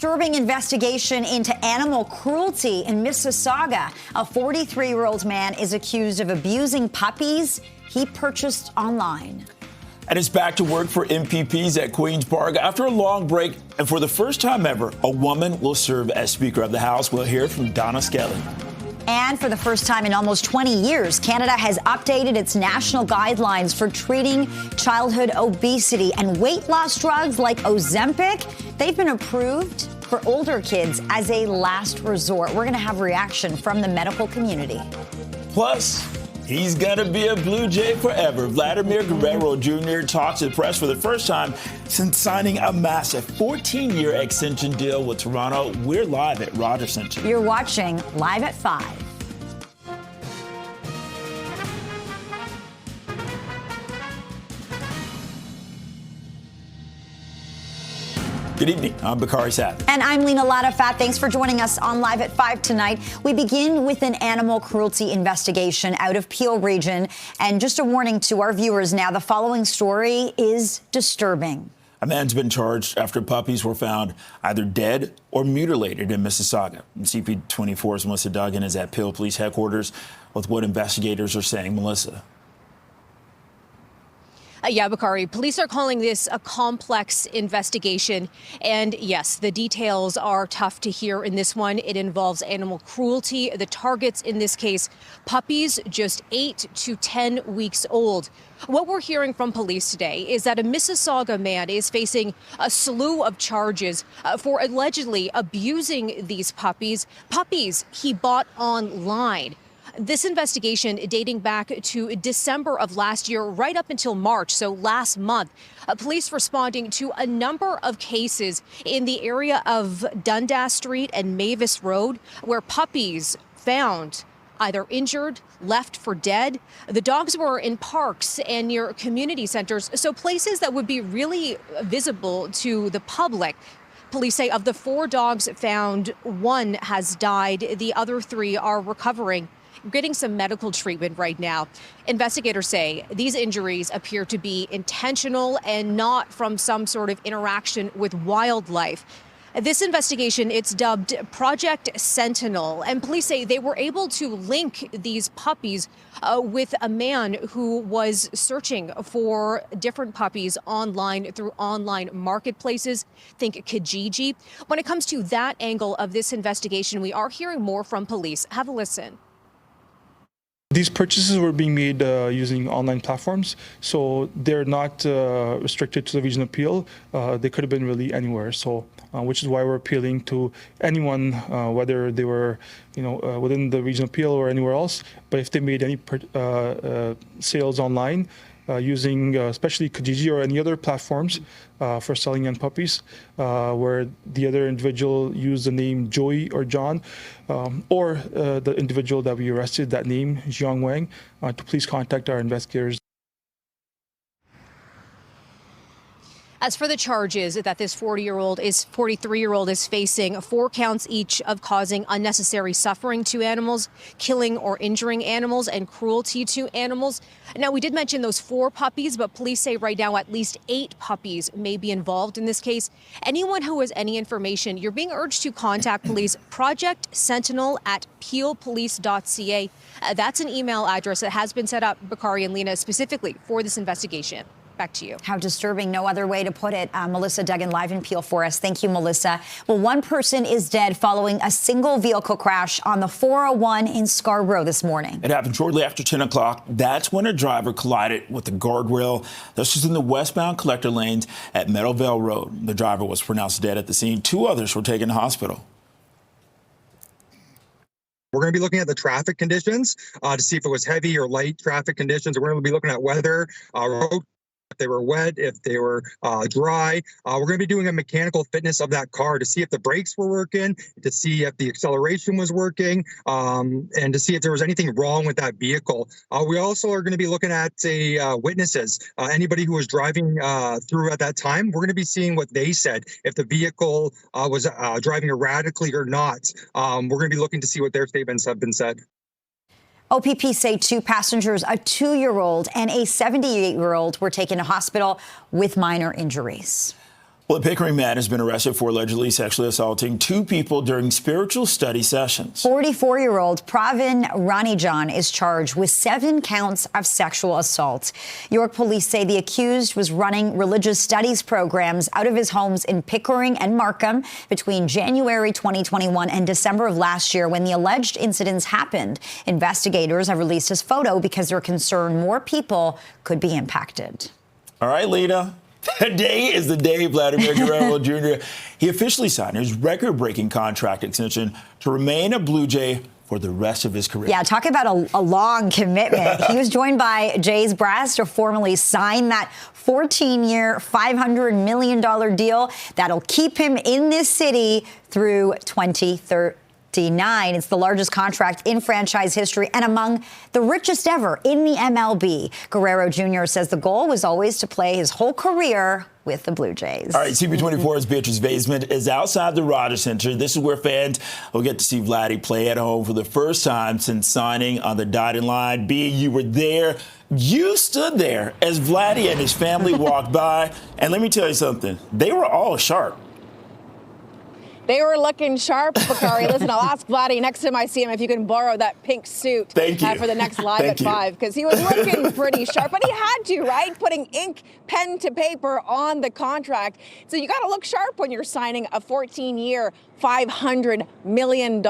disturbing investigation into animal cruelty in Mississauga. A 43-year-old man is accused of abusing puppies he purchased online. And it's back to work for MPPs at Queen's Park after a long break. And for the first time ever, a woman will serve as Speaker of the House. We'll hear from Donna Skelly. And for the first time in almost 20 years, Canada has updated its national guidelines for treating childhood obesity, and weight loss drugs like Ozempic, they've been approved for older kids as a last resort. We're going to have reaction from the medical community. Plus, he's going to be a Blue Jay forever. Vladimir Guerrero Jr. talks to the press for the first time since signing a massive 14-year extension deal with Toronto. We're live at Rogers Centre. You're watching Live at 5. Good evening. I'm Bakari Saad. And I'm Lena Latafat. Thanks for joining us on Live at 5 tonight. We begin with an animal cruelty investigation out of Peel Region. And just a warning to our viewers now, the following story is disturbing. A man's been charged after puppies were found either dead or mutilated in Mississauga. CP24's Melissa Duggan is at Peel Police Headquarters with what investigators are saying. Melissa. Yeah, Bakari, police are calling this a complex investigation. And yes, the details are tough to hear in this one. It involves animal cruelty. The targets in this case, puppies just 8 to 10 weeks old. What we're hearing from police today is that a Mississauga man is facing a slew of charges for allegedly abusing these puppies he bought online. This investigation dating back to December of last year, right up until March, so last month. Police responding to a number of cases in the area of Dundas Street and Mavis Road, where puppies found either injured, left for dead. The dogs were in parks and near community centers, so places that would be really visible to the public. Police say of the 4 dogs found, 1 has died. The other 3 are recovering, getting some medical treatment right now. Investigators say these injuries appear to be intentional and not from some sort of interaction with wildlife. This investigation, it's dubbed Project Sentinel, and police say they were able to link these puppies with a man who was searching for different puppies online through online marketplaces. Think Kijiji. When it comes to that angle of this investigation, we are hearing more from police. Have a listen. These purchases were being made using online platforms, so they're not restricted to the region of Peel. They could have been really anywhere. So, which is why we're appealing to anyone, whether they were, within the region of Peel or anywhere else. But if they made any sales online, using especially Kijiji or any other platforms for selling young puppies, where the other individual used the name Joey or John, or the individual that we arrested, that name, Jiang Wang, to please contact our investigators. As for the charges that this 43-year-old is facing, 4 counts each of causing unnecessary suffering to animals, killing or injuring animals, and cruelty to animals. Now, we did mention those 4 puppies, but police say right now at least 8 puppies may be involved in this case. Anyone who has any information, you're being urged to contact police. Project Sentinel at peelpolice.ca. That's an email address that has been set up, Bakari and Lena, specifically for this investigation. Back to you. How disturbing. No other way to put it. Melissa Duggan live in Peel for us. Thank you, Melissa. Well, 1 person is dead following a single vehicle crash on the 401 in Scarborough this morning. It happened shortly after 10 o'clock. That's when a driver collided with the guardrail. This was in the westbound collector lanes at Meadowvale Road. The driver was pronounced dead at the scene. 2 others were taken to hospital. We're going to be looking at the traffic conditions to see if it was heavy or light traffic conditions. We're going to be looking at weather, road, if they were wet, if they were dry. We're going to be doing a mechanical fitness of that car to see if the brakes were working, to see if the acceleration was working, and to see if there was anything wrong with that vehicle. We also are going to be looking at witnesses, anybody who was driving through at that time. We're going to be seeing what they said, if the vehicle was driving erratically or not. We're going to be looking to see what their statements have been said. OPP say 2 passengers, a 2-year-old and a 78-year-old, were taken to hospital with minor injuries. Well, a Pickering man has been arrested for allegedly sexually assaulting two people during spiritual study sessions. 44-year-old Pravin Ranijan is charged with 7 counts of sexual assault. York police say the accused was running religious studies programs out of his homes in Pickering and Markham between January 2021 and December of last year when the alleged incidents happened. Investigators have released his photo because they're concerned more people could be impacted. All right, Lena. Today is the day Vladimir Guerrero Jr. He officially signed his record-breaking contract extension to remain a Blue Jay for the rest of his career. Yeah, talk about a long commitment. He was joined by Jays brass to formally sign that 14-year, $500 million deal that'll keep him in this city through 2030. It's the largest contract in franchise history and among the richest ever in the MLB. Guerrero Jr. says the goal was always to play his whole career with the Blue Jays. All right, CP24's Beatrice Basement is outside the Rogers Center. This is where fans will get to see Vladdy play at home for the first time since signing on the dotted line. B, you were there. You stood there as Vladdy and his family walked by. And let me tell you something. They were all sharp. They were looking sharp, Bakari. Listen, I'll ask Vladdy next time I see him if you can borrow that pink suit for the next Live at 5, because he was looking pretty sharp. But he had to, right? Putting ink, pen to paper on the contract. So you got to look sharp when you're signing a 14-year, $500 million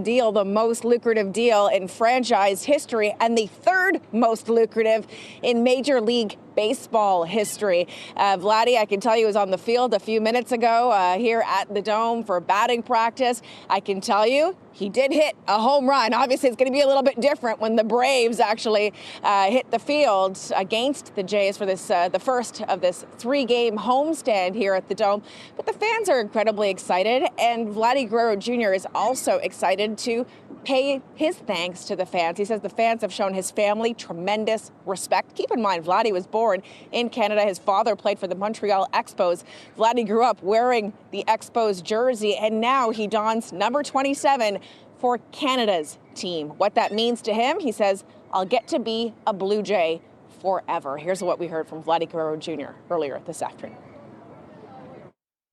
deal, the most lucrative deal in franchise history and the third most lucrative in Major League Baseball history. Vladdy, I can tell you, was on the field a few minutes ago here at the Dome for batting practice. I can tell you he did hit a home run. Obviously, it's going to be a little bit different when the Braves actually hit the field against the Jays for this the first of this 3-game homestand here at the Dome. But the fans are incredibly excited, and Vladimir Guerrero Jr. is also excited to pay his thanks to the fans. He says the fans have shown his family tremendous respect. Keep in mind, Vladdy was born in Canada. His father played for the Montreal Expos. Vladdy grew up wearing the Expos jersey, and now he dons number 27 for Canada's team. What that means to him, he says, I'll get to be a Blue Jay forever. Here's what we heard from Vladimir Guerrero Jr. earlier this afternoon.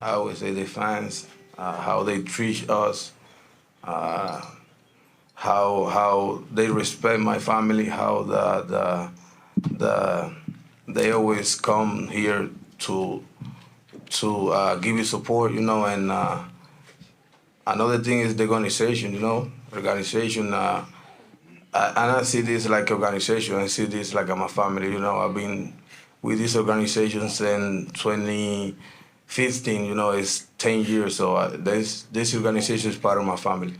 I always say the fans, how they treat us, how they respect my family, how they always come here to give you support, you know. And another thing is the organization, you know. Organization. I don't see this like organization. I see this like I'm a family, you know. I've been with this organization since 2015. You know, it's 10 years. So this organization is part of my family.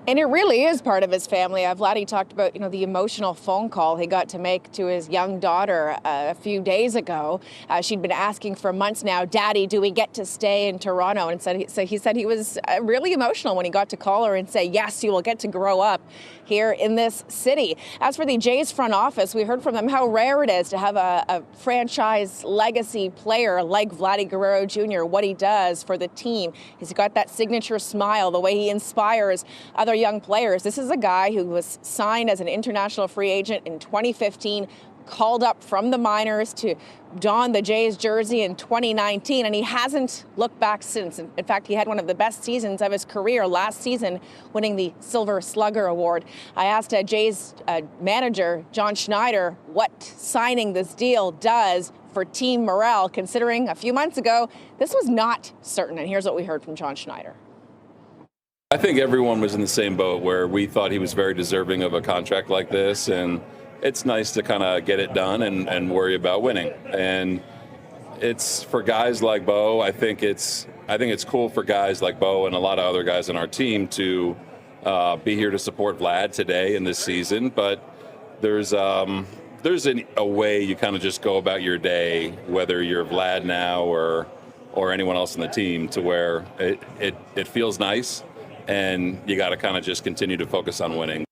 And it really is part of his family. Vladdy talked about, you know, the emotional phone call he got to make to his young daughter a few days ago. She'd been asking for months now, Daddy, do we get to stay in Toronto? And he said he was really emotional when he got to call her and say, yes, you will get to grow up here in this city. As for the Jays front office, we heard from them how rare it is to have a franchise legacy player like Vladimir Guerrero Jr., what he does for the team. He's got that signature smile, the way he inspires other young players. This is a guy who was signed as an international free agent in 2015, called up from the minors to don the Jays jersey in 2019, and he hasn't looked back since. In fact, he had one of the best seasons of his career last season, winning the Silver Slugger Award. I asked Jays manager John Schneider what signing this deal does for team morale, considering a few months ago this was not certain. And here's what we heard from John Schneider. I think everyone was in the same boat where we thought he was very deserving of a contract like this, and it's nice to kind of get it done and worry about winning. And it's for guys like Bo. I think it's cool for guys like Bo and a lot of other guys on our team to be here to support Vlad today and this season. But there's a way you kind of just go about your day, whether you're Vlad now or anyone else on the team, to where it feels nice, and you got to kind of just continue to focus on winning.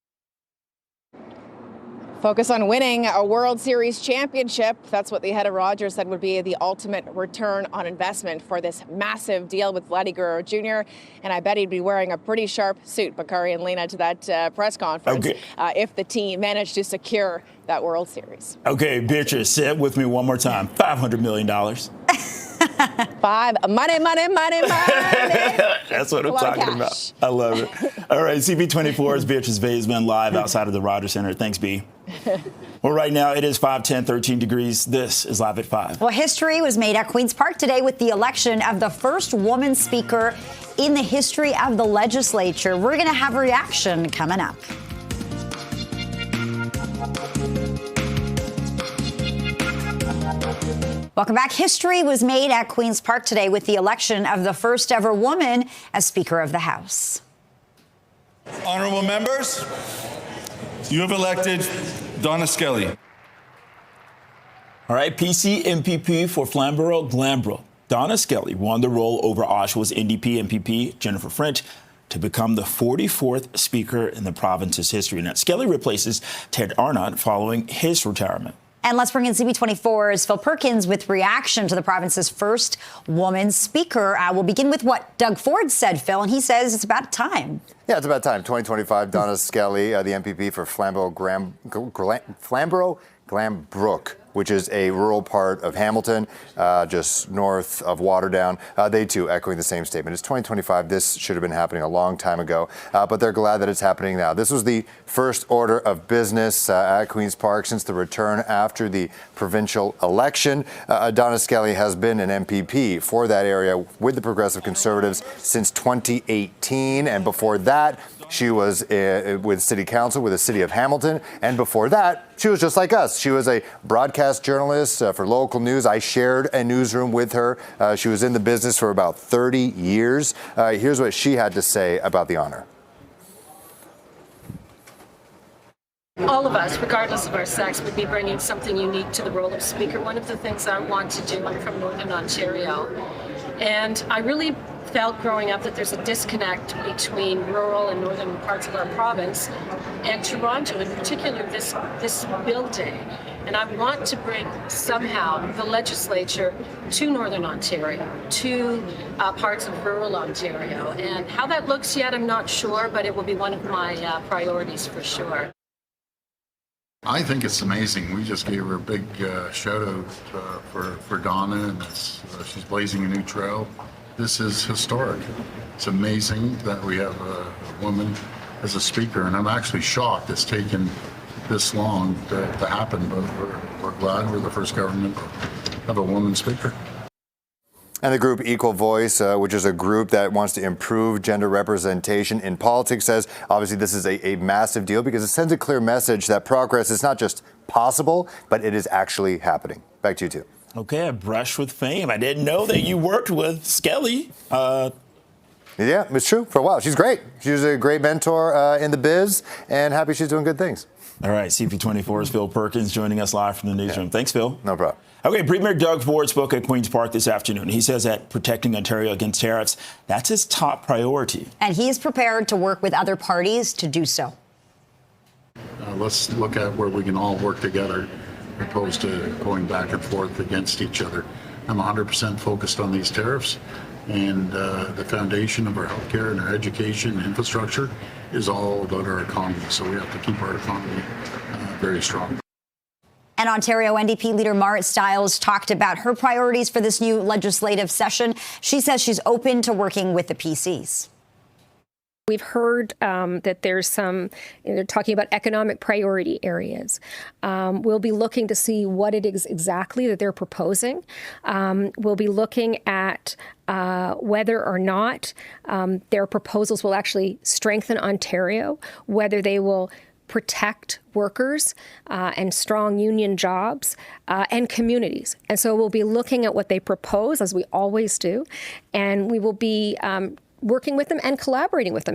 Focus on winning a World Series championship. That's what the head of Rogers said would be the ultimate return on investment for this massive deal with Vladimir Guerrero Jr. And I bet he'd be wearing a pretty sharp suit, Bakari and Lena, to that press conference if the team managed to secure that World Series. Okay, Beatrice, say it with me one more time. $500 million. Money. That's what I'm talking about. I love it. All right, CP24's Beatrice Vaisman live outside of the Rogers Center. Thanks, B. Well, right now it is 5:10, 13 degrees. This is Live at 5. Well, history was made at Queen's Park today with the election of the first woman speaker in the history of the legislature. We're going to have a reaction coming up. Welcome back. History was made at Queen's Park today with the election of the first ever woman as Speaker of the House. Honorable members, you have elected Donna Skelly. All right, PC MPP for Flamborough-Glanbrook. Donna Skelly won the role over Oshawa's NDP MPP, Jennifer French, to become the 44th Speaker in the province's history. Now, Skelly replaces Ted Arnott following his retirement. And let's bring in CP24's Phil Perkins with reaction to the province's first woman speaker. We'll begin with what Doug Ford said, Phil, and he says it's about time. Yeah, it's about time. 2025, Donna Skelly, the MPP for Flamborough-Glanbrook, which is a rural part of Hamilton, just north of Waterdown. They, too, echoing the same statement. It's 2025. This should have been happening a long time ago, but they're glad that it's happening now. This was the first order of business at Queen's Park since the return after the provincial election. Donna Skelly has been an MPP for that area with the Progressive Conservatives since 2018, and before that, she was with City Council with the City of Hamilton, and before that, she was just like us. She was a broadcast journalist for local news. I shared a newsroom with her. She was in the business for about 30 years. Here's what she had to say about the honor. All of us, regardless of our sex, would be bringing something unique to the role of Speaker. One of the things I want to do, I'm from Northern Ontario, and I really felt growing up that there's a disconnect between rural and northern parts of our province and Toronto, in particular this building. And I want to bring somehow the legislature to Northern Ontario, to parts of rural Ontario. And how that looks yet, I'm not sure, but it will be one of my priorities for sure. I think it's amazing. We just gave her a big shout out for Donna, and she's blazing a new trail. This is historic. It's amazing that we have a woman as a speaker, and I'm actually shocked it's taken this long to happen, but we're glad we're the first government to have a woman speaker. And the group Equal Voice, which is a group that wants to improve gender representation in politics, says obviously this is a massive deal because it sends a clear message that progress is not just possible, but it is actually happening. Back to you two. Okay, a brush with fame. I didn't know that you worked with Skelly. Yeah, it's true. For a while. She's great. She was a great mentor in the biz, and happy she's doing good things. All right, CP24's Phil Perkins joining us live from the newsroom. Thanks, Phil. No problem. Okay, Premier Doug Ford spoke at Queen's Park this afternoon. He says that protecting Ontario against tariffs, that's his top priority. And he is prepared to work with other parties to do so. Let's look at where we can all work together, opposed to going back and forth against each other. I'm 100% focused on these tariffs, and the foundation of our healthcare and our education and infrastructure is all about our economy. So we have to keep our economy very strong. And Ontario NDP leader Marit Stiles talked about her priorities for this new legislative session. She says she's open to working with the PCs. We've heard that there's some, they're talking about economic priority areas. We'll be looking to see what it is exactly that they're proposing. We'll be looking at whether or not their proposals will actually strengthen Ontario, whether they will protect workers and strong union jobs and communities. And so we'll be looking at what they propose, as we always do, and we will be working with them and collaborating with them.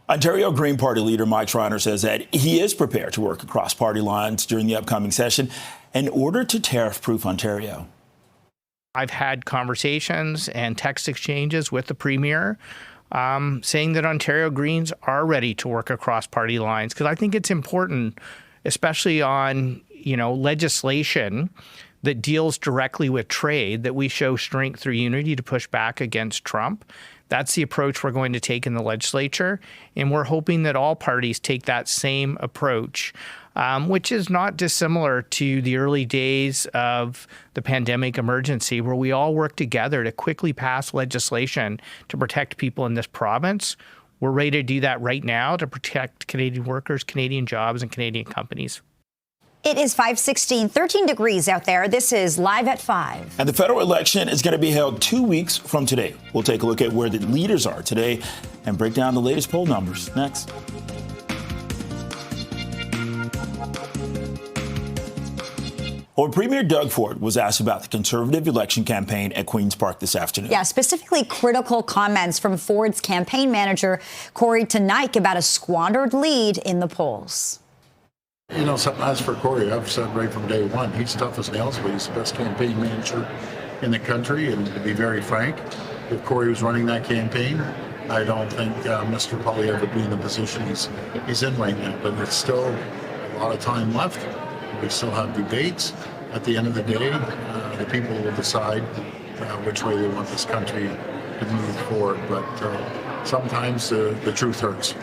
Ontario Green Party leader Mike Schreiner says that he is prepared to work across party lines during the upcoming session in order to tariff-proof Ontario. I've had conversations and text exchanges with the Premier saying that Ontario Greens are ready to work across party lines, because I think it's important especially on, legislation that deals directly with trade, that we show strength through unity to push back against Trump. That's the approach we're going to take in the legislature, and we're hoping that all parties take that same approach, which is not dissimilar to the early days of the pandemic emergency, where we all worked together to quickly pass legislation to protect people in this province. We're ready to do that right now to protect Canadian workers, Canadian jobs, and Canadian companies. It is 5:16, 13 degrees out there. This is Live at 5. And the federal election is going to be held 2 weeks from today. We'll take a look at where the leaders are today and break down the latest poll numbers next. Well, Premier Doug Ford was asked about the Conservative election campaign at Queen's Park this afternoon. Yeah, specifically critical comments from Ford's campaign manager, Corey Tenike, about a squandered lead in the polls. As for Corey, I've said right from day one, he's tough as nails, but he's the best campaign manager in the country. And to be very frank, if Corey was running that campaign, I don't think Mr. Poilievre would be in the position he's in right now. But it's still a lot of time left. We still have debates. At the end of the day, the people will decide which way they want this country to move forward. But sometimes the truth hurts.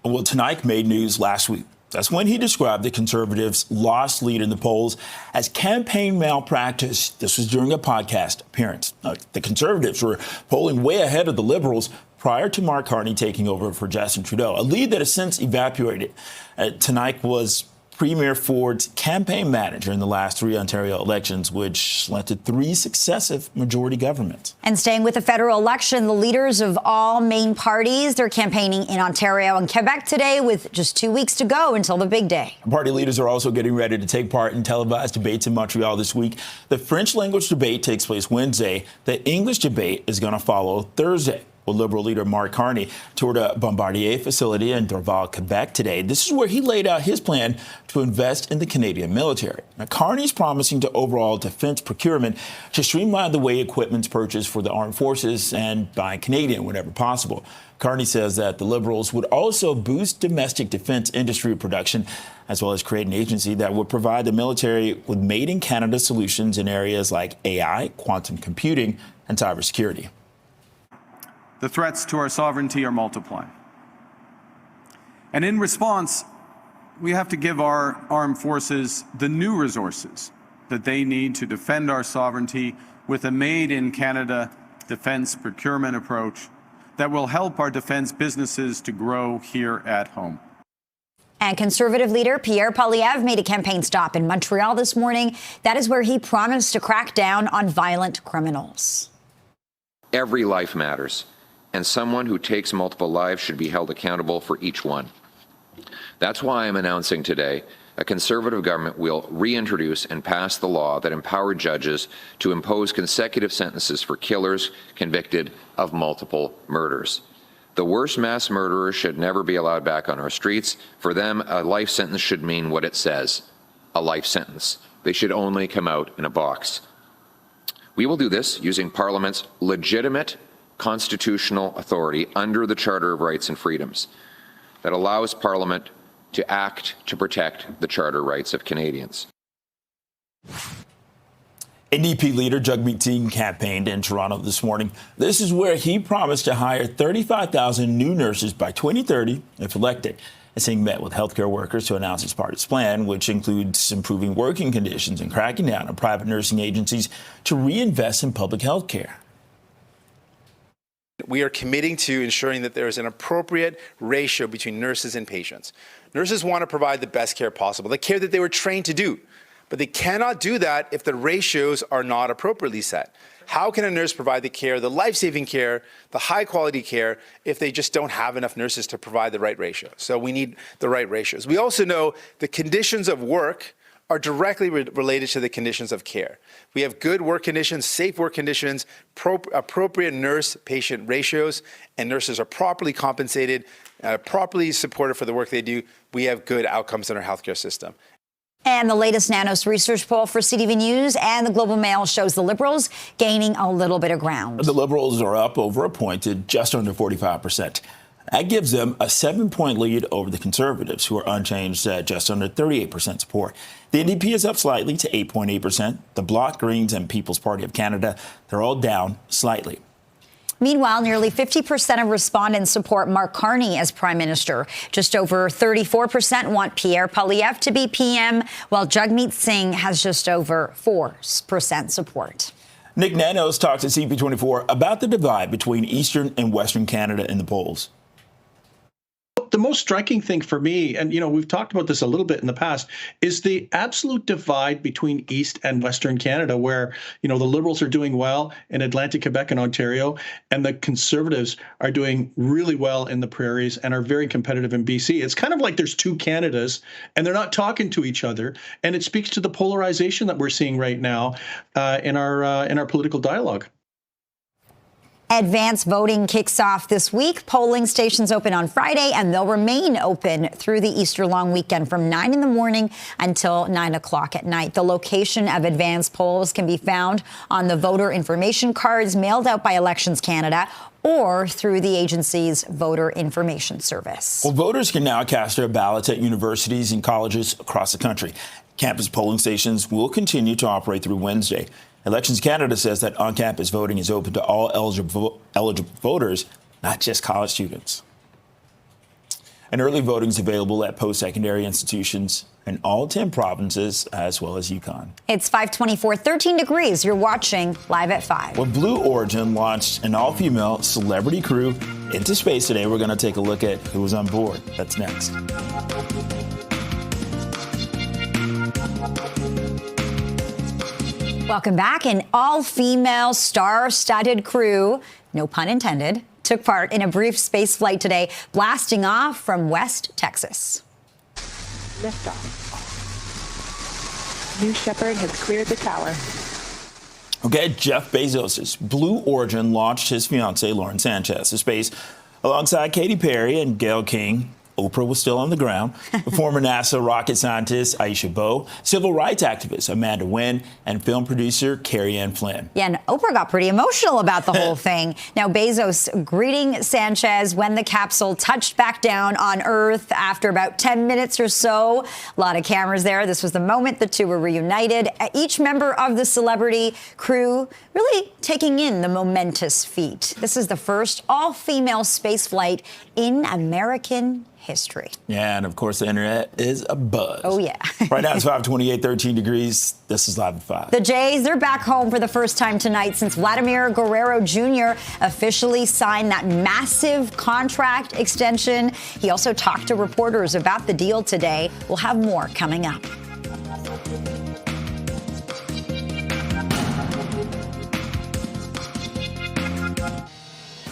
Well, Tenike made news last week. That's when he described the Conservatives' lost lead in the polls as campaign malpractice. This was during a podcast appearance. The Conservatives were polling way ahead of the Liberals prior to Mark Carney taking over for Justin Trudeau, a lead that has since evaporated. Tenike was Premier Ford's campaign manager in the last 3 Ontario elections, which led to 3 successive majority governments. And staying with the federal election, the leaders of all main parties, they're campaigning in Ontario and Quebec today with just 2 weeks to go until the big day. Party leaders are also getting ready to take part in televised debates in Montreal this week. The French language debate takes place Wednesday. The English debate is going to follow Thursday. Well, Liberal leader Mark Carney toured a Bombardier facility in Dorval, Quebec today. This is where he laid out his plan to invest in the Canadian military. Now, Carney's promising to overhaul defense procurement to streamline the way equipment's purchased for the armed forces and buy Canadian whenever possible. Carney says that the Liberals would also boost domestic defense industry production, as well as create an agency that would provide the military with made-in-Canada solutions in areas like AI, quantum computing, and cybersecurity. The threats to our sovereignty are multiplying. And in response, we have to give our armed forces the new resources that they need to defend our sovereignty with a made-in-Canada defense procurement approach that will help our defense businesses to grow here at home. And Conservative leader Pierre Poilievre made a campaign stop in Montreal this morning. That is where he promised to crack down on violent criminals. Every life matters, and someone who takes multiple lives should be held accountable for each one. That's why I'm announcing today a Conservative government will reintroduce and pass the law that empowered judges to impose consecutive sentences for killers convicted of multiple murders. The worst mass murderers should never be allowed back on our streets. For them, a life sentence should mean what it says, a life sentence. They should only come out in a box. We will do this using Parliament's legitimate constitutional authority under the Charter of Rights and Freedoms that allows Parliament to act to protect the charter rights of Canadians. NDP leader Jagmeet Singh campaigned in Toronto this morning. This is where he promised to hire 35,000 new nurses by 2030 if elected. Singh met with healthcare workers to announce his party's plan, which includes improving working conditions and cracking down on private nursing agencies to reinvest in public health care. We are committing to ensuring that there is an appropriate ratio between nurses and patients. Nurses want to provide the best care possible, the care that they were trained to do, but they cannot do that if the ratios are not appropriately set. How can a nurse provide the care, the life-saving care, the high-quality care, if they just don't have enough nurses to provide the right ratio? So we need the right ratios. We also know the conditions of work are directly related to the conditions of care. We have good work conditions, safe work conditions, appropriate nurse-patient ratios, and nurses are properly compensated, properly supported for the work they do. We have good outcomes in our healthcare system. And the latest Nanos research poll for CTV News and the Global Mail shows the Liberals gaining a little bit of ground. The Liberals are up over a point to just under 45%. That gives them a 7-point lead over the Conservatives, who are unchanged at just under 38% support. The NDP is up slightly to 8.8%. The Bloc, Greens, and People's Party of Canada, they're all down slightly. Meanwhile, nearly 50% of respondents support Mark Carney as prime minister. Just over 34% want Pierre Poilievre to be PM, while Jagmeet Singh has just over 4% support. Nick Nanos talked to CP24 about the divide between Eastern and Western Canada in the polls. The most striking thing for me, and we've talked about this a little bit in the past, is the absolute divide between East and Western Canada, where the Liberals are doing well in Atlantic Quebec and Ontario, and the Conservatives are doing really well in the Prairies and are very competitive in BC. It's kind of like there's two Canadas, and they're not talking to each other, and it speaks to the polarization that we're seeing right now in our political dialogue. Advance voting kicks off this week. Polling stations open on Friday, and they'll remain open through the Easter long weekend from 9 in the morning until 9 o'clock at night. The location of advance polls can be found on the voter information cards mailed out by Elections Canada or through the agency's voter information service. Well, voters can now cast their ballots at universities and colleges across the country. Campus polling stations will continue to operate through Wednesday. Elections Canada says that on-campus voting is open to all eligible voters, not just college students. And early voting is available at post-secondary institutions in all 10 provinces, as well as Yukon. It's 5:24, 13 degrees. You're watching Live at 5. Well, Blue Origin launched an all-female celebrity crew into space today. We're going to take a look at who was on board. That's next. Welcome back. An all-female, star-studded crew, no pun intended, took part in a brief space flight today, blasting off from West Texas. Liftoff. New Shepard has cleared the tower. Okay, Jeff Bezos' Blue Origin launched his fiancée, Lauren Sanchez, to space alongside Katy Perry and Gayle King. Oprah was still on the ground. The former NASA rocket scientist Aisha Bowe, civil rights activist Amanda Wynn, and film producer Carrie Ann Flynn. Yeah, and Oprah got pretty emotional about the whole thing. Now, Bezos greeting Sanchez when the capsule touched back down on Earth after about 10 minutes or so. A lot of cameras there. This was the moment the two were reunited. Each member of the celebrity crew really taking in the momentous feat. This is the first all-female space flight in American history. Yeah, and of course, the internet is abuzz. Oh, yeah. Right now, it's 5:28, 13 degrees. This is Live at 5. The Jays, they're back home for the first time tonight since Vladimir Guerrero Jr. officially signed that massive contract extension. He also talked to reporters about the deal today. We'll have more coming up.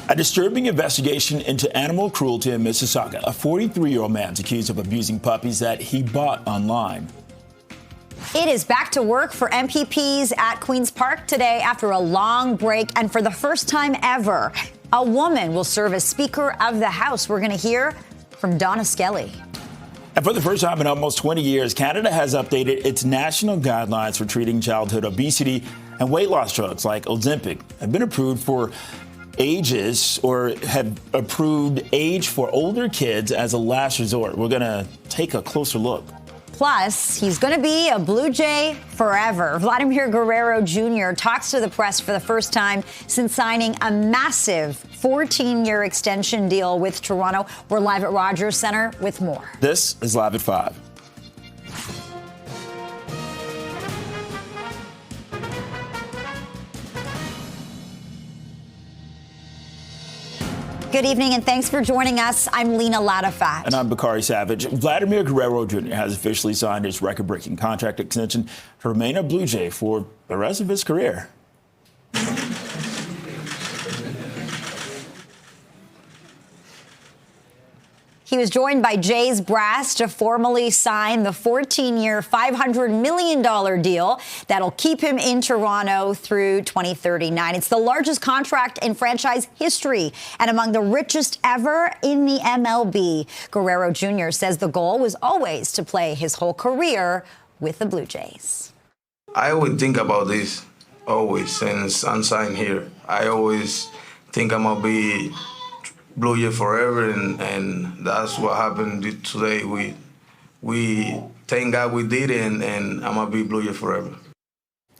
A disturbing investigation into animal cruelty in Mississauga. A 43-year-old man's accused of abusing puppies that he bought online. It is back to work for MPPs at Queen's Park today after a long break. And for the first time ever, a woman will serve as Speaker of the House. We're going to hear from Donna Skelly. And for the first time in almost 20 years, Canada has updated its national guidelines for treating childhood obesity, and weight loss drugs like Ozempic have been approved for ages or have approved age for older kids as a last resort. We're going to take a closer look. Plus, he's going to be a Blue Jay forever. Vladimir Guerrero Jr. talks to the press for the first time since signing a massive 14-year extension deal with Toronto. We're live at Rogers Centre with more. This is Live at 5. Good evening, and thanks for joining us. I'm Lena Latafat. And I'm Bakari Savage. Vladimir Guerrero Jr. has officially signed his record-breaking contract extension to remain a Blue Jay for the rest of his career. He was joined by Jays brass to formally sign the 14-year, $500 million deal that'll keep him in Toronto through 2039. It's the largest contract in franchise history and among the richest ever in the MLB. Guerrero Jr. says the goal was always to play his whole career with the Blue Jays. I would think about this always since I'm signed here. I always think I'm going to be Blue Jay forever, and that's what happened today. We thank God we did it, and I'm gonna be Blue Jay forever.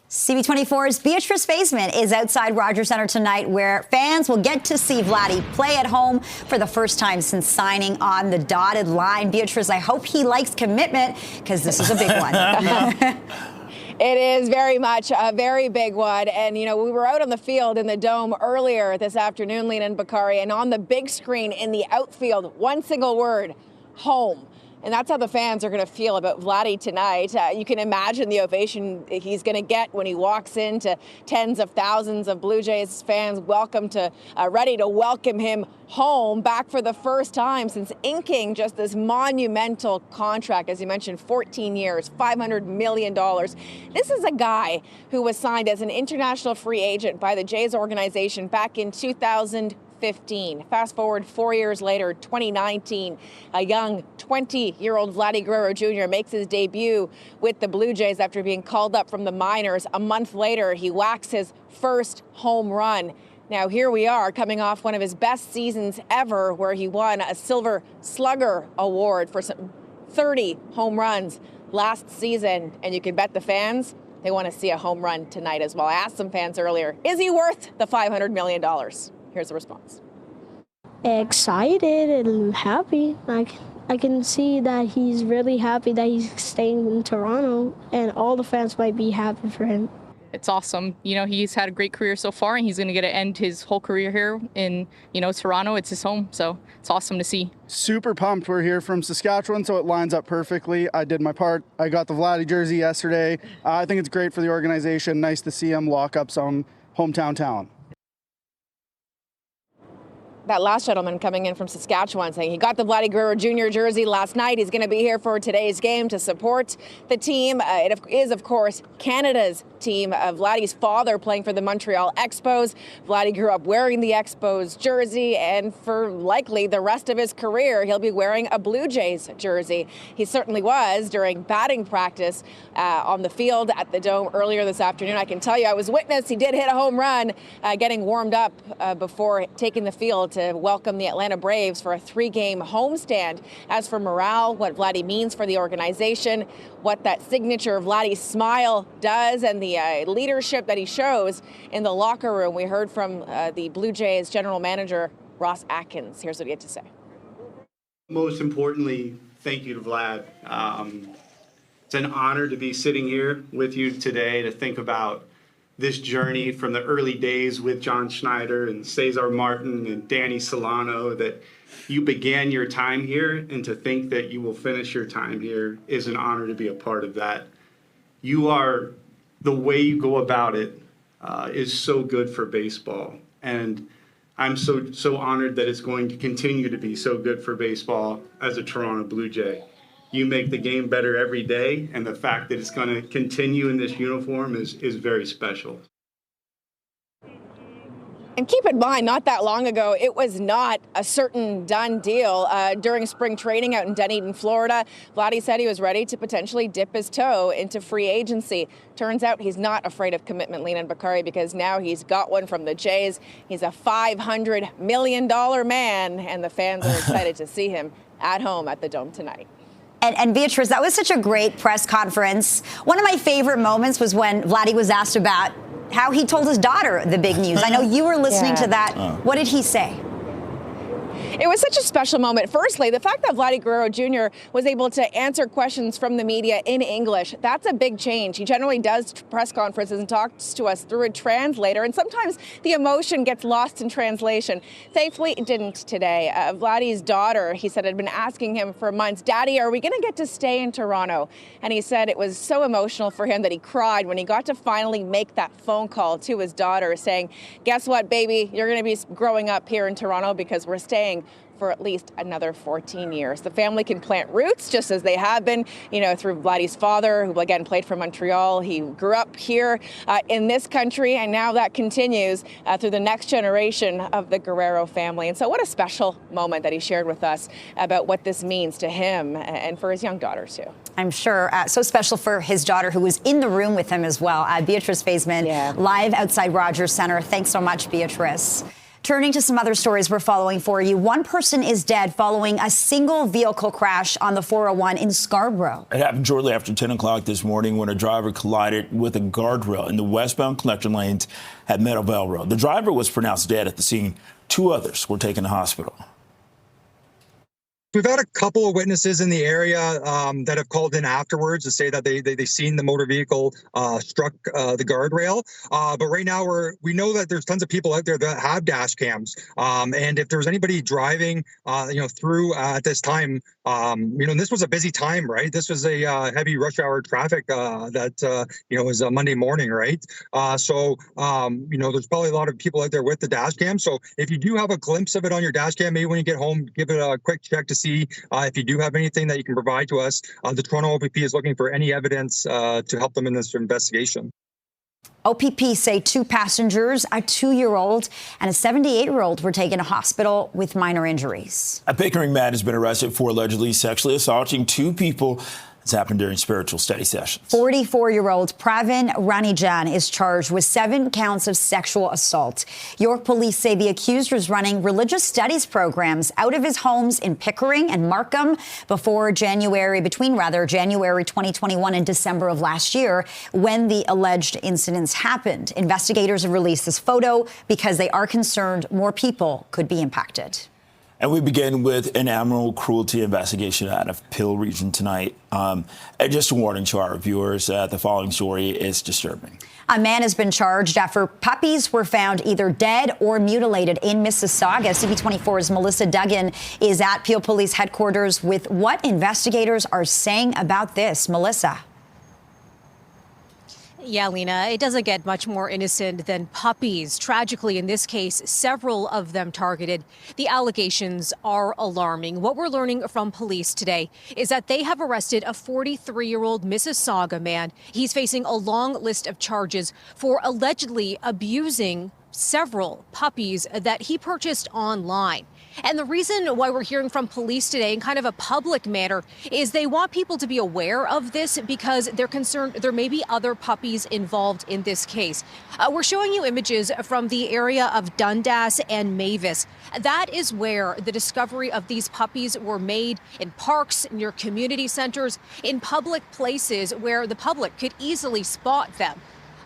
CP24's Beatrice Baseman is outside Rogers Centre tonight, where fans will get to see Vladdy play at home for the first time since signing on the dotted line. Beatrice, I hope he likes commitment, because this is a big one. It is very much a very big one. And, we were out on the field in the Dome earlier this afternoon, Lena and Bakari, and on the big screen in the outfield, one single word, home. And that's how the fans are going to feel about Vladdy tonight. You can imagine the ovation he's going to get when he walks into tens of thousands of Blue Jays fans ready to welcome him home, back for the first time since inking just this monumental contract. As you mentioned, 14 years, $500 million. This is a guy who was signed as an international free agent by the Jays organization back in 2015. Fast forward 4 years later, 2019, a young 20-year-old Vladimir Guerrero Jr. makes his debut with the Blue Jays after being called up from the minors. A month later, he whacks his first home run. Now here we are, coming off one of his best seasons ever, where he won a Silver Slugger Award for some 30 home runs last season. And you can bet the fans, they want to see a home run tonight as well. I asked some fans earlier, is he worth the $500 million? Here's the response. Excited and happy. I can see that he's really happy that he's staying in Toronto, and all the fans might be happy for him. It's awesome. He's had a great career so far, and he's going to get to end his whole career here in, Toronto. It's his home, so it's awesome to see. Super pumped. We're here from Saskatchewan, so it lines up perfectly. I did my part. I got the Vladdy jersey yesterday. I think it's great for the organization. Nice to see him lock up some hometown talent. That last gentleman coming in from Saskatchewan saying he got the Vladimir Guerrero Jr. jersey last night. He's going to be here for today's game to support the team. It is, of course, Canada's team. Vladdy's father playing for the Montreal Expos. Vladdy grew up wearing the Expos jersey, and for likely the rest of his career, he'll be wearing a Blue Jays jersey. He certainly was during batting practice on the field at the Dome earlier this afternoon. I can tell you, I was witness. He did hit a home run getting warmed up before taking the field to welcome the Atlanta Braves for a 3-game homestand. As for morale, what Vladdy means for the organization, what that signature Vladdy smile does, and the leadership that he shows in the locker room. We heard from the Blue Jays general manager, Ross Atkins. Here's what he had to say. Most importantly, thank you to Vlad. It's an honor to be sitting here with you today to think about this journey from the early days with John Schneider and Cesar Martin and Danny Solano, that you began your time here, and to think that you will finish your time here is an honor to be a part of that. The way you go about it is so good for baseball. And I'm so honored that it's going to continue to be so good for baseball as a Toronto Blue Jay. You make the game better every day, and the fact that it's going to continue in this uniform is very special. And keep in mind, not that long ago, it was not a certain done deal. During spring training out in Dunedin, Florida, Vladdy said he was ready to potentially dip his toe into free agency. Turns out he's not afraid of commitment, Lena and Bakari, because now he's got one from the Jays. He's a $500 million man, and the fans are excited to see him at home at the Dome tonight. And Beatrice, that was such a great press conference. One of my favorite moments was when Vladdy was asked about how he told his daughter the big news. I know you were listening to that. What did he say? It was such a special moment. Firstly, the fact that Vladimir Guerrero Jr. was able to answer questions from the media in English, that's a big change. He generally does press conferences and talks to us through a translator, and sometimes the emotion gets lost in translation. Thankfully, it didn't today. Vladdy's daughter, he said, had been asking him for months, "Daddy, are we going to get to stay in Toronto?" And he said it was so emotional for him that he cried when he got to finally make that phone call to his daughter saying, "Guess what, baby? You're going to be growing up here in Toronto because we're staying for at least another 14 years. The family can plant roots just as they have been, through Vladdy's father, who again played for Montreal. He grew up here in this country, and now that continues through the next generation of the Guerrero family. And so what a special moment that he shared with us about what this means to him and for his young daughters too. I'm sure. So special for his daughter, who was in the room with him as well. Beatrice Baseman, live outside Rogers Centre. Thanks so much, Beatrice. Turning to some other stories we're following for you. One person is dead following a single vehicle crash on the 401 in Scarborough. It happened shortly after 10 o'clock this morning when a driver collided with a guardrail in the westbound collection lanes at Meadowvale Road. The driver was pronounced dead at the scene. 2 others were taken to hospital. We've had a couple of witnesses in the area that have called in afterwards to say that they seen the motor vehicle struck the guardrail. But right now we know that there's tons of people out there that have dash cams. And if there's anybody driving, through at this time, this was a busy time, right? This was a heavy rush hour traffic that was a Monday morning, right? So there's probably a lot of people out there with the dash cam. So if you do have a glimpse of it on your dash cam, maybe when you get home, give it a quick check to see if you do have anything that you can provide to us. The Toronto OPP is looking for any evidence to help them in this investigation. OPP say 2 passengers, a 2-year-old and a 78-year-old were taken to hospital with minor injuries. A Pickering man has been arrested for allegedly sexually assaulting 2 people. It's happened during spiritual study sessions. 44-year-old Pravin Ranijan is charged with 7 counts of sexual assault. York police say the accused was running religious studies programs out of his homes in Pickering and Markham between January 2021 and December of last year when the alleged incidents happened. Investigators have released this photo because they are concerned more people could be impacted. And we begin with an animal cruelty investigation out of Peel Region tonight. And just a warning to our viewers, the following story is disturbing. A man has been charged after puppies were found either dead or mutilated in Mississauga. CP24's Melissa Duggan is at Peel Police Headquarters with what investigators are saying about this. Melissa. Yeah, Lena, it doesn't get much more innocent than puppies. Tragically, in this case, several of them targeted. The allegations are alarming. What we're learning from police today is that they have arrested a 43-year-old Mississauga man. He's facing a long list of charges for allegedly abusing several puppies that he purchased online. And the reason why we're hearing from police today in kind of a public manner is they want people to be aware of this because they're concerned there may be other puppies involved in this case. We're showing you images from the area of Dundas and Mavis. That is where the discovery of these puppies were made, in parks, near community centers, in public places where the public could easily spot them.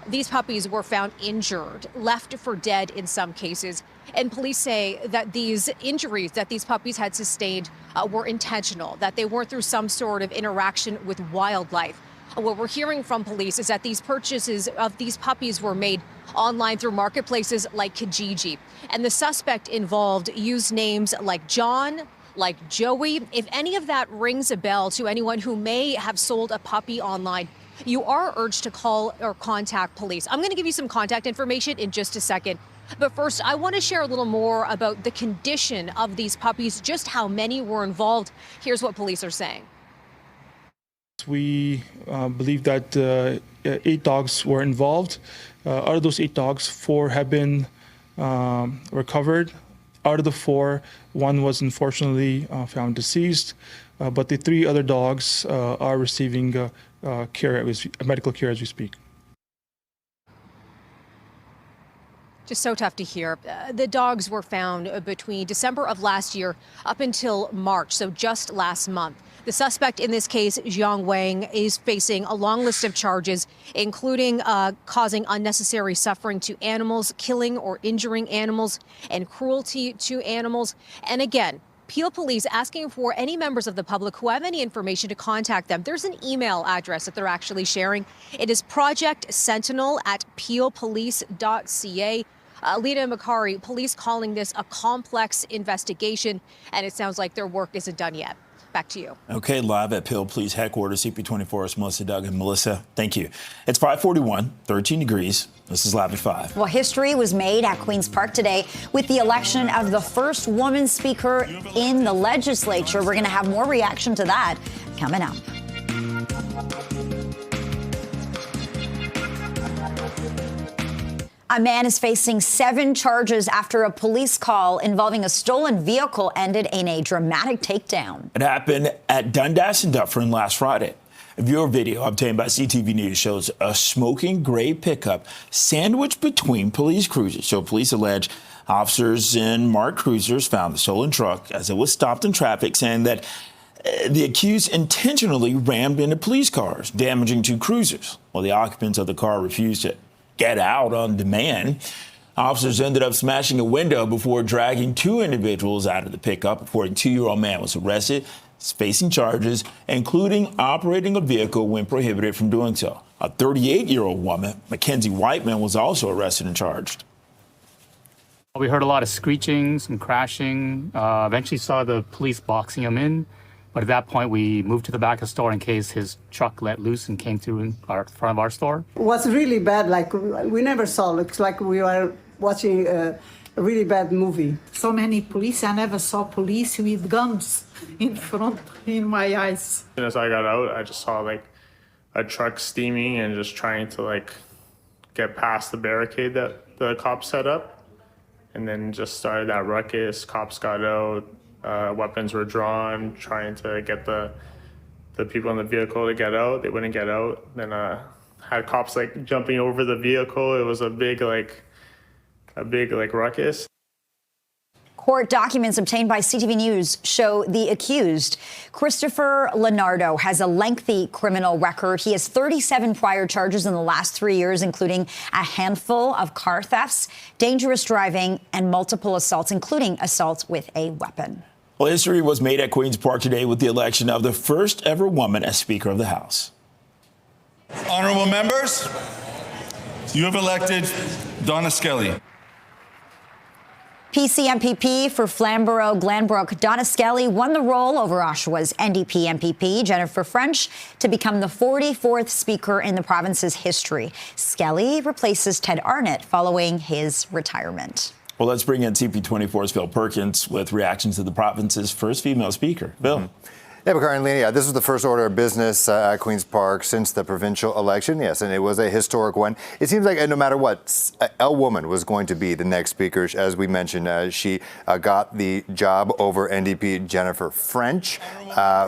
These puppies were found injured, left for dead in some cases. And police say that these injuries that these puppies had sustained were intentional, that they weren't through some sort of interaction with wildlife. What we're hearing from police is that these purchases of these puppies were made online through marketplaces like Kijiji. And the suspect involved used names like John, like Joey. If any of that rings a bell to anyone who may have sold a puppy online, you are urged to call or contact police. I'm going to give you some contact information in just a second. But first, I want to share a little more about the condition of these puppies, just how many were involved. Here's what police are saying. We believe that 8 dogs were involved. Out of those 8 dogs, 4 have been recovered. Out of the 4, 1 was unfortunately found deceased. But the 3 other dogs are receiving medical care as we speak. Just so tough to hear. The dogs were found between December of last year up until March, so just last month. The suspect in this case, Jiang Wang, is facing a long list of charges, including causing unnecessary suffering to animals, killing or injuring animals, and cruelty to animals. And again, Peel Police asking for any members of the public who have any information to contact them. There's an email address that they're actually sharing. It is projectsentinel@peelpolice.ca. Lena Macari, police calling this a complex investigation, and it sounds like their work isn't done yet. Back to you. Okay, live at Peel Police Headquarters, CP24's Melissa Duggan. Melissa, thank you. It's 5:41, 13 degrees. This is Live at 5. Well, history was made at Queen's Park today with the election of the first woman speaker in the legislature. We're going to have more reaction to that coming up. A man is facing 7 charges after a police call involving a stolen vehicle ended in a dramatic takedown. It happened at Dundas and Dufferin last Friday. Viewer video obtained by CTV News shows a smoking gray pickup sandwiched between police cruisers. So police allege officers in marked cruisers found the stolen truck as it was stopped in traffic, saying that the accused intentionally rammed into police cars, damaging 2 cruisers. Well, the occupants of the car refused to get out on demand. Officers ended up smashing a window before dragging 2 individuals out of the pickup. A 42-year-old man was arrested. He's facing charges, including operating a vehicle when prohibited from doing so. A 38-year-old woman, Mackenzie Whiteman, was also arrested and charged. We heard a lot of screechings and crashing. Eventually saw the police boxing him in. But at that point, we moved to the back of the store in case his truck let loose and came through in front of our store. It was really bad. Like, we never saw. It's like we were watching a really bad movie. So many police. I never saw police with guns in front, in my eyes. And as I got out, I just saw like a truck steaming and just trying to like get past the barricade that the cops set up. And then just started that ruckus. Cops got out. Weapons were drawn, trying to get the people in the vehicle to get out. They wouldn't get out. Then had cops like jumping over the vehicle. It was a big ruckus. Court documents obtained by CTV News show the accused, Christopher Leonardo, has a lengthy criminal record. He has 37 prior charges in the last 3 years, including a handful of car thefts, dangerous driving, and multiple assaults, including assault with a weapon. Well, history was made at Queen's Park today with the election of the first ever woman as Speaker of the House. Honorable members, you have elected Donna Skelly. PC MPP for Flamborough-Glanbrook Donna Skelly won the role over Oshawa's NDP MPP Jennifer French to become the 44th Speaker in the province's history. Skelly replaces Ted Arnott following his retirement. Well, let's bring in CP24's Phil Perkins with reactions to the province's first female Speaker. Bill. Yeah, Bakari and Lena, this was the first order of business at Queen's Park since the provincial election. Yes, and it was a historic one. It seems like no matter what, a woman was going to be the next speaker. As we mentioned, she got the job over NDP Jennifer French,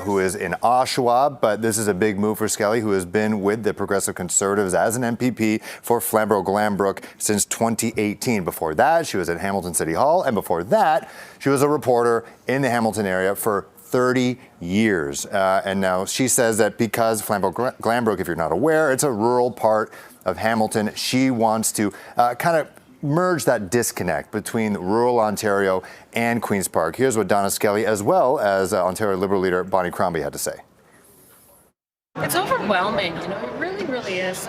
who is in Oshawa. But this is a big move for Skelly, who has been with the Progressive Conservatives as an MPP for Flamborough-Glanbrook since 2018. Before that, she was at Hamilton City Hall. And before that, she was a reporter in the Hamilton area for 30 years. And now she says that because Flamborough-Glanbrook, if you're not aware, it's a rural part of Hamilton, she wants to kind of merge that disconnect between rural Ontario and Queen's Park. Here's what Donna Skelly, as well as Ontario Liberal leader Bonnie Crombie, had to say. It's overwhelming, it really, really is.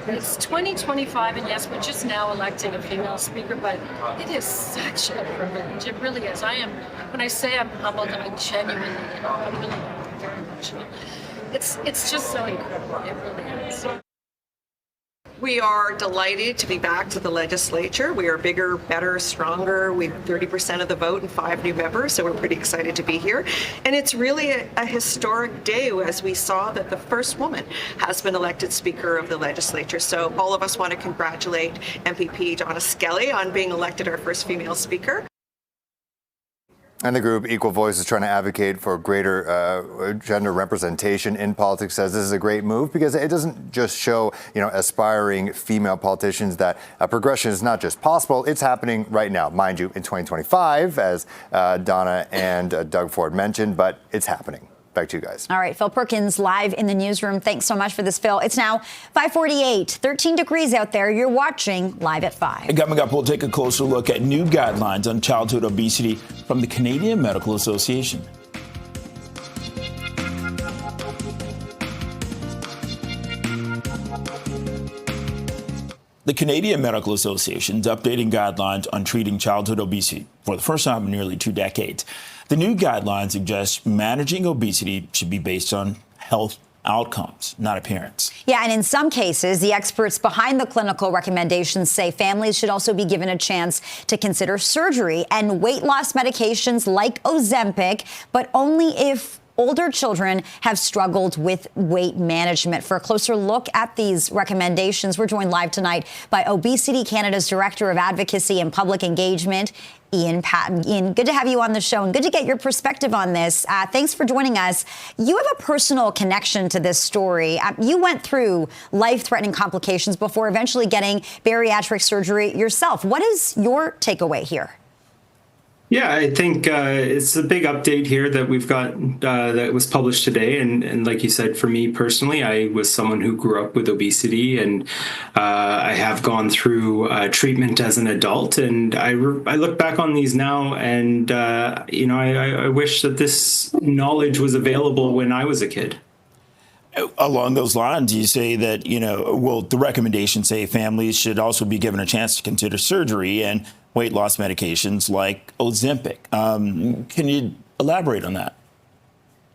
It's 2025, and yes, we're just now electing a female speaker, but it is such a privilege. It really is. When I say I'm humbled, I genuinely, I really very much. It's just so incredible. It really is. We are delighted to be back to the legislature. We are bigger, better, stronger. We have 30% of the vote and 5 new members, so we're pretty excited to be here. And it's really a historic day as we saw that the first woman has been elected Speaker of the legislature. So all of us want to congratulate MPP Donna Skelly on being elected our first female Speaker. And the group Equal Voice is trying to advocate for greater gender representation in politics, says this is a great move because it doesn't just show, aspiring female politicians that progression is not just possible, it's happening right now. Mind you, in 2025, as Donna and Doug Ford mentioned, but it's happening. Back to you guys. All right, Phil Perkins live in the newsroom. Thanks so much for this, Phil. It's now 5:48, 13 degrees out there. You're watching Live at 5. Coming up, we'll take a closer look at new guidelines on childhood obesity from the Canadian Medical Association. The Canadian Medical Association is updating guidelines on treating childhood obesity for the first time in nearly 2 decades. The new guidelines suggest managing obesity should be based on health outcomes, not appearance. Yeah, and in some cases, the experts behind the clinical recommendations say families should also be given a chance to consider surgery and weight loss medications like Ozempic, but only if older children have struggled with weight management. For a closer look at these recommendations, we're joined live tonight by Obesity Canada's Director of Advocacy and Public Engagement, Ian Patton. Ian, good to have you on the show and good to get your perspective on this. Thanks for joining us. You have a personal connection to this story. You went through life-threatening complications before eventually getting bariatric surgery yourself. What is your takeaway here? Yeah, I think it's a big update here that we've got that was published today. And like you said, for me personally, I was someone who grew up with obesity, and I have gone through treatment as an adult. And I look back on these now, and I wish that this knowledge was available when I was a kid. Along those lines, you say that, the recommendations say families should also be given a chance to consider surgery and weight loss medications like Ozempic. Can you elaborate on that?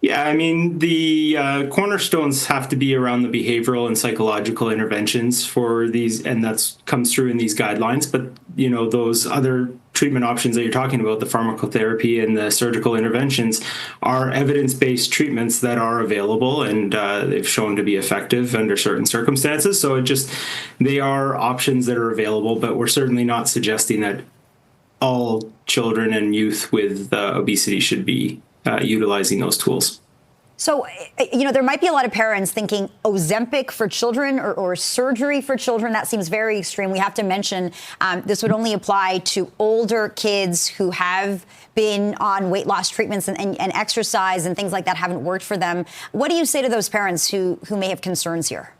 Yeah, I mean, the cornerstones have to be around the behavioral and psychological interventions for these, and that comes through in these guidelines. But, those other treatment options that you're talking about, the pharmacotherapy and the surgical interventions, are evidence-based treatments that are available, and they've shown to be effective under certain circumstances. So they are options that are available, but we're certainly not suggesting that all children and youth with obesity should be utilizing those tools. So, there might be a lot of parents thinking Ozempic for children or surgery for children. That seems very extreme. We have to mention this would only apply to older kids who have been on weight loss treatments and exercise and things like that haven't worked for them. What do you say to those parents who may have concerns here?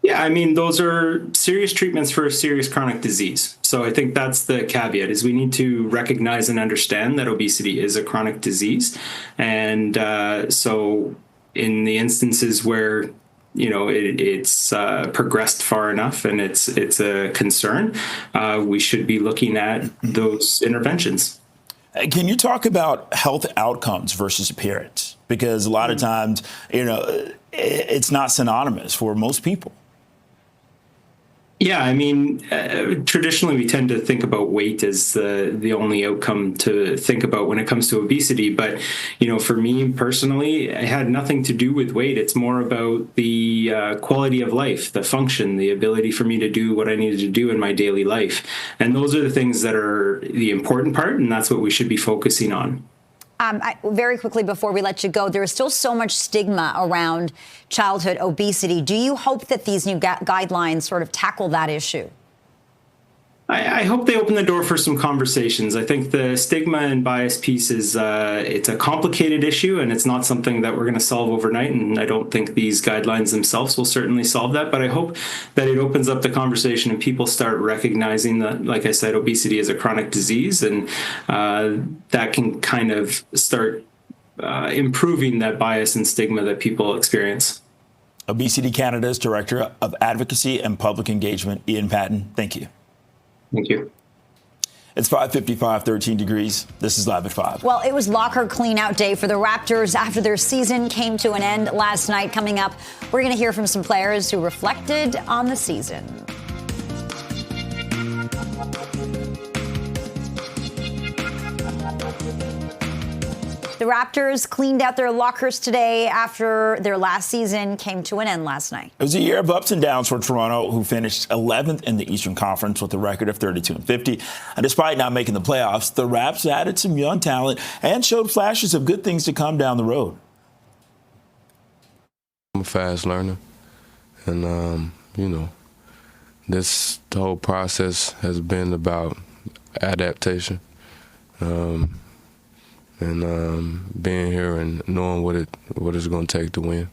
Yeah, I mean, those are serious treatments for a serious chronic disease. So I think that's the caveat, is we need to recognize and understand that obesity is a chronic disease. And so in the instances where, it's progressed far enough and it's a concern, we should be looking at those interventions. Can you talk about health outcomes versus appearance? Because a lot of times, it's not synonymous for most people. Yeah, I mean, traditionally we tend to think about weight as the only outcome to think about when it comes to obesity. But, for me personally, it had nothing to do with weight. It's more about the quality of life, the function, the ability for me to do what I needed to do in my daily life. And those are the things that are the important part, and that's what we should be focusing on. Very quickly before we let you go, there is still so much stigma around childhood obesity. Do you hope that these new guidelines sort of tackle that issue? I hope they open the door for some conversations. I think the stigma and bias piece is it's a complicated issue, and it's not something that we're going to solve overnight. And I don't think these guidelines themselves will certainly solve that. But I hope that it opens up the conversation and people start recognizing that, like I said, obesity is a chronic disease, and that can kind of start improving that bias and stigma that people experience. Obesity Canada's Director of Advocacy and Public Engagement, Ian Patton. Thank you. Thank you. It's 5:55, 13 degrees. This is Live at 5. Well, it was locker clean-out day for the Raptors after their season came to an end last night. Coming up, we're going to hear from some players who reflected on the season. The Raptors cleaned out their lockers today after their last season came to an end last night. It was a year of ups and downs for Toronto, who finished 11th in the Eastern Conference with a record of 32-50. And despite not making the playoffs, the Raps added some young talent and showed flashes of good things to come down the road. I'm a fast learner, and, this whole process has been about adaptation. Being here and knowing what it's going to take to win.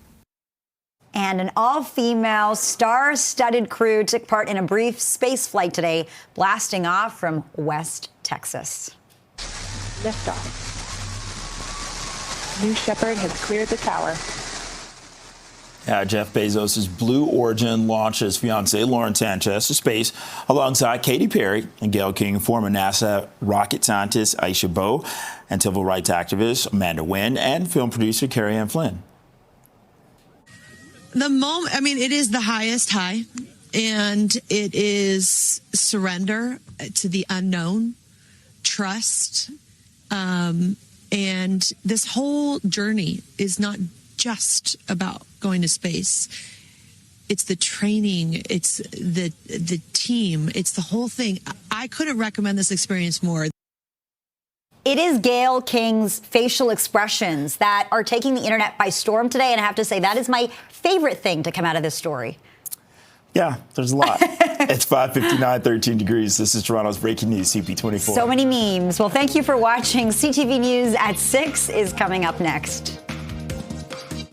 And an all-female, star-studded crew took part in a brief space flight today, blasting off from West Texas. Liftoff. New Shepard has cleared the tower. Jeff Bezos' Blue Origin launched his fiancée, Lauren Sanchez, to space alongside Katy Perry and Gayle King, former NASA rocket scientist Aisha Bowe, and civil rights activist Amanda Wynn, and film producer Carrie Ann Flynn. The moment, it is the highest high, and it is surrender to the unknown, trust, And this whole journey is not just about going to space. It's the training, it's the team, it's the whole thing. I couldn't recommend this experience more. It is Gayle King's facial expressions that are taking the internet by storm today, and I have to say that is my favorite thing to come out of this story. Yeah, there's a lot. It's 5:59, 13 degrees. This is Toronto's breaking news, CP24. So many memes. Well, thank you for watching. CTV News at 6 is coming up next.